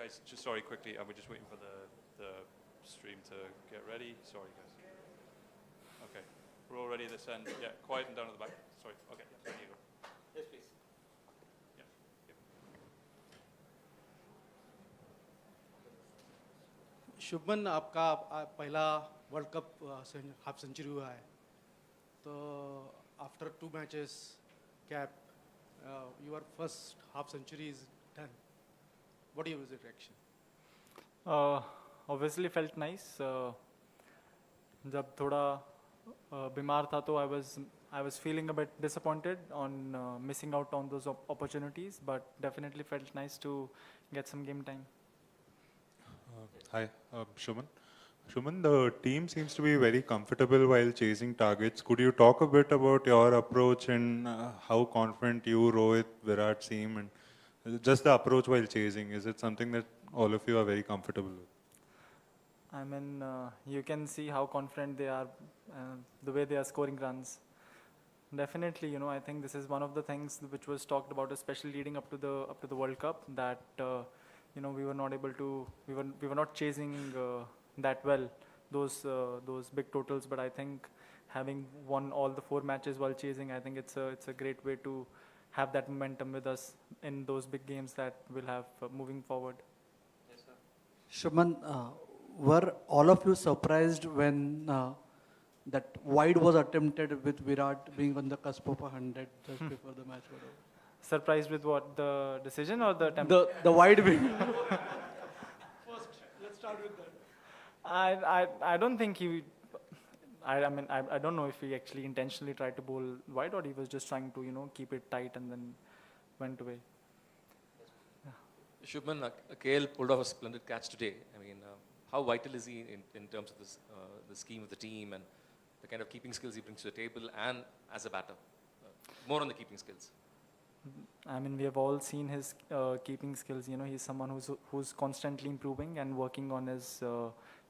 guys, just sorry quickly, we're just waiting for the stream to get ready. Sorry, guys. Okay, we're all ready this end. Yeah, quiet and down at the back. Sorry. Okay, there you go. Yes, please. Yeah. Shubman, आपका पहला world cup half century हुआ है, तो after 2 matches cap your first half century is done. What was your reaction? Obviously felt nice. जब थोड़ा बीमार था तो I was feeling a bit disappointed on missing out on those opportunities, but definitely felt nice to get some game time. Hi, Shubhman. Shubhman, the team seems to be very comfortable while chasing targets. Could you talk a bit about your approach and how confident you, Rohit, Virat seem, and just the approach while chasing? Is it something that all of you are very comfortable with? I mean, you can see how confident they are, the way they are scoring runs. Definitely, you know, I think this is one of the things which was talked about, especially leading up to the World Cup, that you know, we were not able to, we were not chasing that well those big totals. But I think having won all the 4 matches while chasing, I think it's a great way to have that momentum with us in those big games that we'll have moving forward. Yes, sir. Shubhman, were all of you surprised when that wide was attempted with Virat being on the cusp of 100 just before the match was over? Surprised with what? The decision or the attempt? The wide being. First, let's start with that. I don't think he. I mean, I don't know if he actually intentionally tried to bowl wide, or he was just trying to, you know, keep it tight and then went away. Shubhman, KL pulled off a splendid catch today. I mean, how vital is he in terms of this, the scheme of the team and the kind of keeping skills he brings to the table, and as a batter? More on the keeping skills. I mean, we have all seen his keeping skills. You know, he's someone who's constantly improving and working on his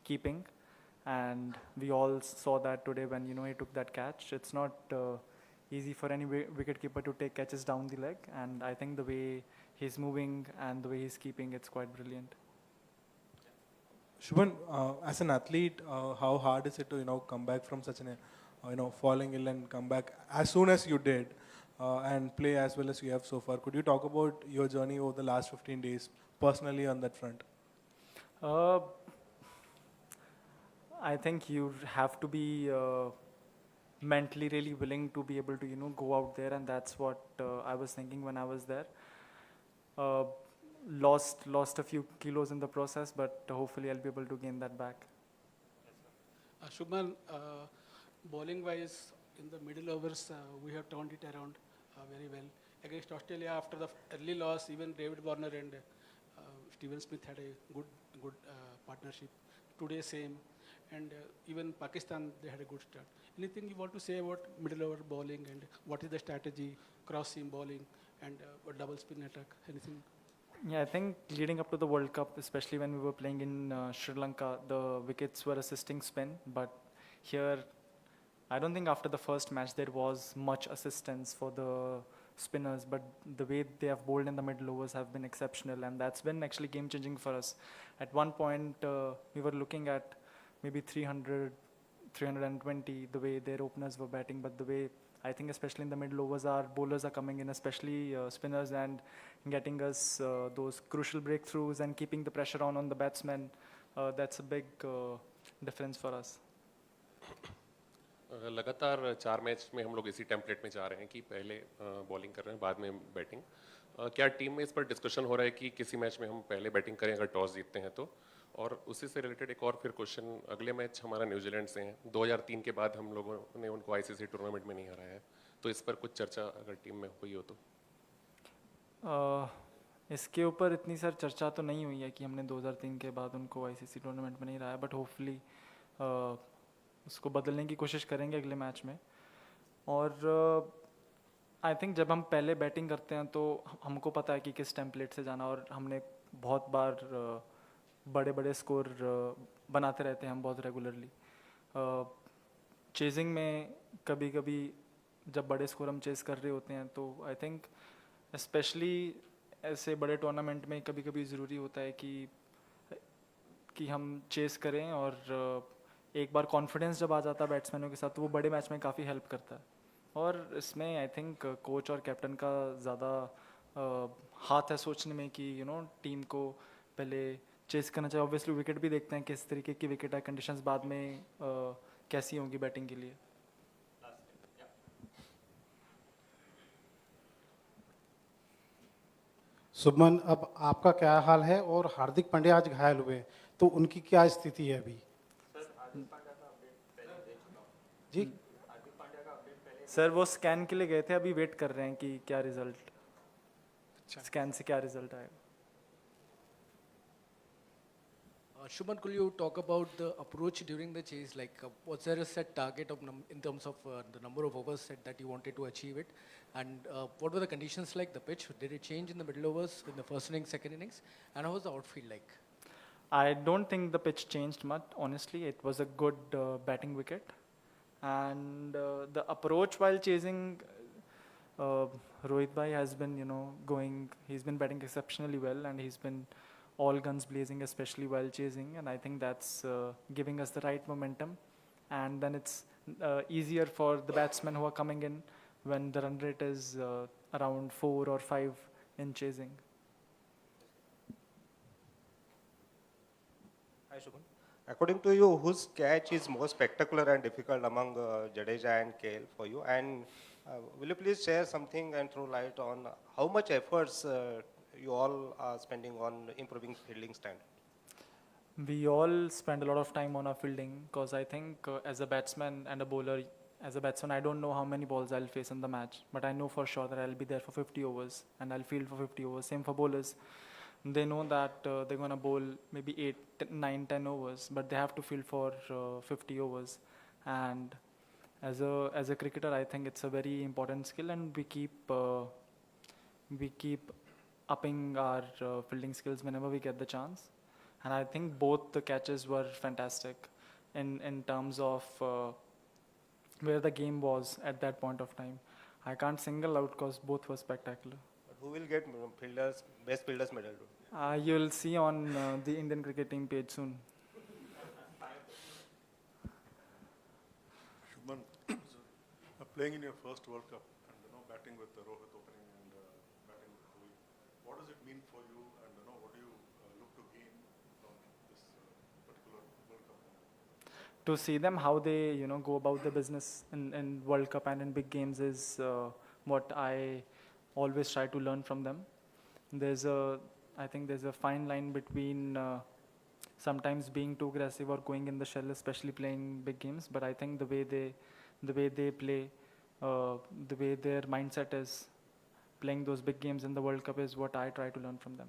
keeping, and we all saw that today when, you know, he took that catch. It's not easy for any wicketkeeper to take catches down the leg, and I think the way he's moving and the way he's keeping, it's quite brilliant. Shubhman, as an athlete, how hard is it to, you know, come back from such an, you know, falling ill and come back as soon as you did and play as well as you have so far? Could you talk about your journey over the last 15 days personally on that front? I think you have to be mentally really willing to be able to, you know, go out there, and that's what I was thinking when I was there. Lost a few kilos in the process, but hopefully I'll be able to gain that back. Shubhman, bowling wise, in the middle overs, we have turned it around very well. Against Australia, after the early loss, even David Warner and Steven Smith had a good partnership. Today, same. And even Pakistan, they had a good start. Anything you want to say about middle over bowling, and what is the strategy, cross-seam bowling and double spin attack? Anything? Yeah, I think leading up to the World Cup, especially when we were playing in Sri Lanka, the wickets were assisting spin. But here, I don't think after the first match there was much assistance for the spinners. But the way they have bowled in the middle overs have been exceptional, and that's been actually game-changing for us. At one point, we were looking at maybe 300, 320, the way their openers were batting. But the way, I think especially in the middle overs, our bowlers are coming in, especially spinners, and getting us those crucial breakthroughs and keeping the pressure on the batsmen. That's a big difference for us. लगातार 4 match में हम लोग इसी template में जा रहे हैं कि पहले बॉलिंग कर रहे हैं, बाद में बैटिंग. क्या टीम में इस पर डिस्कशन हो रहा है कि किसी मैच में हम पहले बैटिंग करें अगर टॉस जीतते हैं तो? और उसी से रिलेटेड एक और फिर क्वेश्चन, अगले मैच हमारा न्यूजीलैंड से है. 2003 के बाद हम लोगों ने उनको आईसीसी टूर्नामेंट में नहीं हराया है, तो इस पर कुछ चर्चा अगर टीम में हुई हो तो? इसके ऊपर इतनी सारी चर्चा तो नहीं हुई है कि हमने 2003 के बाद उनको आईसीसी टूर्नामेंट में नहीं हराया, बट होपफुली उसको बदलने की कोशिश करेंगे अगले मैच में. और आई थिंक जब हम पहले बैटिंग करते हैं तो हमको पता है कि किस टेम्पलेट से जाना, और हमने बहुत बार बड़े बड़े स्कोर बनाते रहते हैं हम बहुत रेगुलरली. चेजिंग में कभी कभी जब बड़े स्कोर हम चेस कर रहे होते हैं तो आई थिंक स्पेशली ऐसे बड़े टूर्नामेंट में कभी कभी ज़रूरी होता है कि हम चेस करें, और एक बार कॉन्फिडेंस जब आ जाता है बैट्समैनों के साथ तो वो बड़े मैच में काफ़ी हेल्प करता है। और इसमें आई थिंक कोच और कैप्टन का ज़्यादा हाथ है सोचने में कि टीम को पहले चेस करना चाहिए। ऑब्वियसली विकेट भी देखते हैं किस तरीके की विकेट है, कंडीशंस बाद में कैसी होंगी बैटिंग के लिए। शुभमन, अब आपका क्या हाल है? और हार्दिक पांड्या आज घायल हुए, तो उनकी क्या स्थिति है अभी? जी सर वो स्कैन के लिए गए थे, अभी वेट कर रहे हैं कि क्या रिजल्ट, स्कैन से क्या रिजल्ट आएगा। Shubman, could you talk about the approach during the chase? Like, was there a set target of in terms of the number of overs set that you wanted to achieve it? And what were the conditions like? The pitch, did it change in the middle overs, in the first innings, second innings? And how was the outfield like? I don't think the pitch changed much, honestly. It was a good batting wicket. And the approach while chasing, Rohit Bhai has been, he's been batting exceptionally well, and he's been all guns blazing, especially while chasing. And I think that's giving us the right momentum. And then it's easier for the batsmen who are coming in when the run rate is around 4 or 5 in chasing. Hi, Shubhman. According to you, whose catch is more spectacular and difficult among Jadeja and KL for you? And will you please share something and throw light on how much efforts you all are spending on improving fielding standard? We all spend a lot of time on our fielding, because I think as a batsman and a bowler, as a batsman, I don't know how many balls I'll face in the match, but I know for sure that I'll be there for 50 overs and I'll field for 50 overs. Same for bowlers. They know that they're going to bowl maybe 8, 9, 10 overs, but they have to field for 50 overs. And as a cricketer, I think it's a very important skill, and we keep upping our fielding skills whenever we get the chance. And I think both the catches were fantastic in terms of where the game was at that point of time. I can't single out because both were spectacular. But who will get best fielders medal? You'll see on the Indian cricket team page soon. Shubhman, playing in your first World Cup and batting with Rohit opening and batting with Kohli, what does it mean for you, and what do you look to gain from this particular World Cup? To see them how they go about the business in World Cup and in big games is what I always try to learn from them. I think there's a fine line between sometimes being too aggressive or going in the shell, especially playing big games. But I think the way they play, the way their mindset is playing those big games in the World Cup is what I try to learn from them.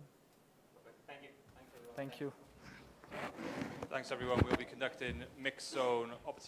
Thank you. Thanks everyone. We'll be conducting mixed zone opportunities.